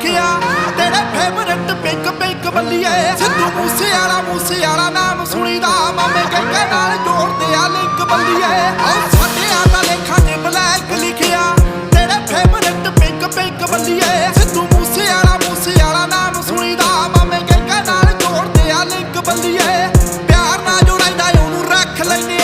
लिखिया तेरे favourite pink pink बल्लिए Sidhu मूसेआला नाम सुनीदा मामे के नाल जोड़दे आ लिंक बल्लिए साडे आदा लेखा च ब्लैक लिखिया तेरे फेवरेट पिंक पिंक बल्लिए सिद्धू मूसेआला नाम सुनीदा मामे के नाल जोड़दे आ लिंक बल्लिए प्यार नाल जो रहिंदा ओनू रख लैने